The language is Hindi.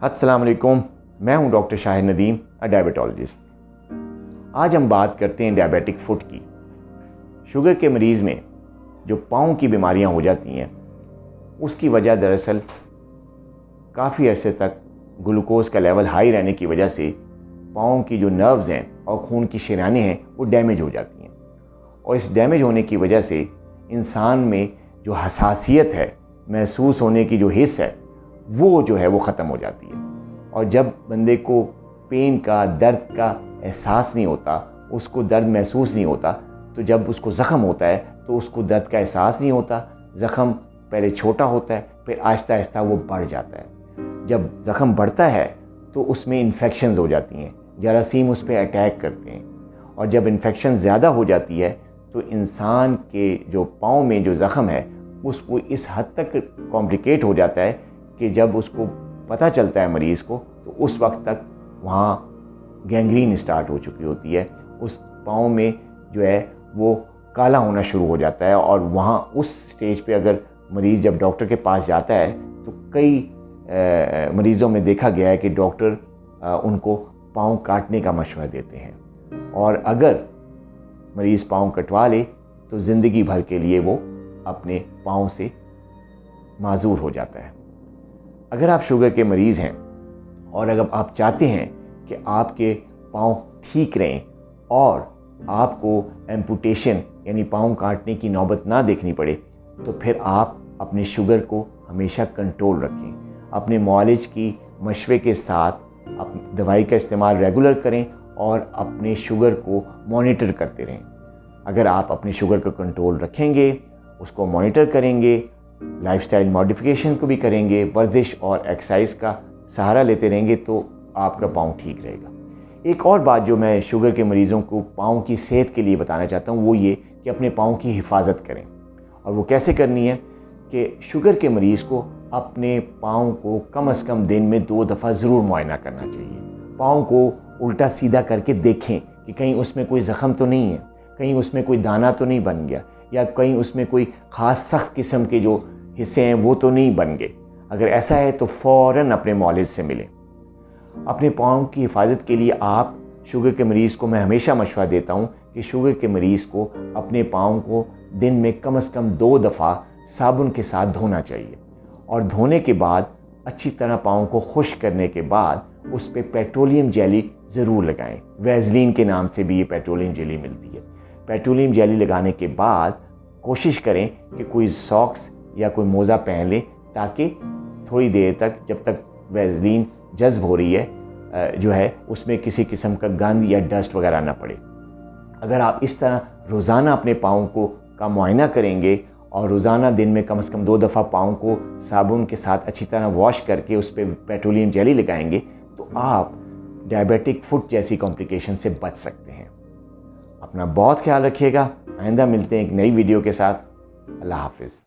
अस्सलाम वालेकुम, मैं हूं डॉक्टर शाहिद नदीम, डायबिटोलॉजिस्ट। आज हम बात करते हैं डायबिटिक फुट की। शुगर के मरीज़ में जो पाँव की बीमारियां हो जाती हैं उसकी वजह दरअसल काफ़ी अरसे तक ग्लूकोज का लेवल हाई रहने की वजह से पाँव की जो नर्व्स हैं और खून की शरीयानें हैं वो डैमेज हो जाती हैं, और इस डैमेज होने की वजह से इंसान में जो हसासियत है, महसूस होने की जो हिस्स है, वो जो है वो ख़त्म हो जाती है। और जब बंदे को पेन का, दर्द का एहसास नहीं होता, उसको दर्द महसूस नहीं होता, तो जब उसको ज़ख़म होता है तो उसको दर्द का एहसास नहीं होता। ज़ख़म पहले छोटा होता है, फिर आहिस्ता आहिस्ता वो बढ़ जाता है। जब ज़ख़म बढ़ता है तो उसमें इन्फेक्शंस हो जाती हैं, जरासीम उस पर अटैक करते हैं, और जब इन्फेक्शन ज़्यादा हो जाती है तो इंसान के जो पाँव में जो ज़ख़म है उसको इस हद तक कॉम्प्लिकेट हो जाता है कि जब उसको पता चलता है मरीज़ को तो उस वक्त तक वहाँ गैंग्रीन स्टार्ट हो चुकी होती है। उस पाँव में जो है वो काला होना शुरू हो जाता है, और वहाँ उस स्टेज पे अगर मरीज़ जब डॉक्टर के पास जाता है तो कई मरीज़ों में देखा गया है कि डॉक्टर उनको पाँव काटने का मशवरा देते हैं, और अगर मरीज़ पाँव कटवा ले तो ज़िंदगी भर के लिए वो अपने पाँव से माजूर हो जाता है। अगर आप शुगर के मरीज़ हैं और अगर आप चाहते हैं कि आपके पाँव ठीक रहें और आपको एम्पुटेशन यानी पाँव काटने की नौबत ना देखनी पड़े, तो फिर आप अपने शुगर को हमेशा कंट्रोल रखें। अपने मुआलिज की मशवरे के साथ दवाई का इस्तेमाल रेगुलर करें और अपने शुगर को मॉनिटर करते रहें। अगर आप अपने शुगर का कंट्रोल रखेंगे, उसको मॉनिटर करेंगे, लाइफस्टाइल मॉडिफिकेशन को भी करेंगे, वर्जिश और एक्सरसाइज का सहारा लेते रहेंगे, तो आपका पाँव ठीक रहेगा। एक और बात जो मैं शुगर के मरीज़ों को पाँव की सेहत के लिए बताना चाहता हूँ वो ये कि अपने पाँव की हिफाजत करें। और वो कैसे करनी है कि शुगर के मरीज़ को अपने पाँव को कम से कम दिन में 2 दफ़ा ज़रूर मुआयना करना चाहिए। पाँव को उल्टा सीधा करके देखें कि कहीं उसमें कोई ज़ख़म तो नहीं है, कहीं उसमें कोई दाना तो नहीं बन गया, या कहीं उसमें कोई ख़ास सख्त किस्म के जो हिस्से हैं वो तो नहीं बन गए। अगर ऐसा है तो फ़ौरन अपने मुआलिज से मिलें। अपने पाँव की हिफाजत के लिए आप शुगर के मरीज़ को मैं हमेशा मशवरा देता हूँ कि शुगर के मरीज़ को अपने पाँव को दिन में कम से कम 2 दफ़ा साबुन के साथ धोना चाहिए, और धोने के बाद अच्छी तरह पाँव को खुश्क करने के बाद उस पर पेट्रोलियम जेली ज़रूर लगाएं। वैज़लीन के नाम से भी ये पेट्रोलियम जेली मिलती है। पेट्रोलियम जेली लगाने के बाद कोशिश करें कि कोई सॉक्स या कोई मोज़ा पहन लें, ताकि थोड़ी देर तक, जब तक वैज़लीन जज़्ब हो रही है जो है, उसमें किसी किस्म का गंद या डस्ट वगैरह ना पड़े। अगर आप इस तरह रोज़ाना अपने पाँव का मुआयना करेंगे और रोज़ाना दिन में कम से कम 2 दफ़ा पाँव को साबुन के साथ अच्छी तरह वॉश करके उस पर पेट्रोलियम जेली लगाएंगे, तो आप डायबिटिक फुट जैसी कॉम्प्लिकेशन से बच सकते हैं। अपना बहुत ख्याल रखिएगा। आइंदा मिलते हैं एक नई वीडियो के साथ। अल्लाह हाफिज़।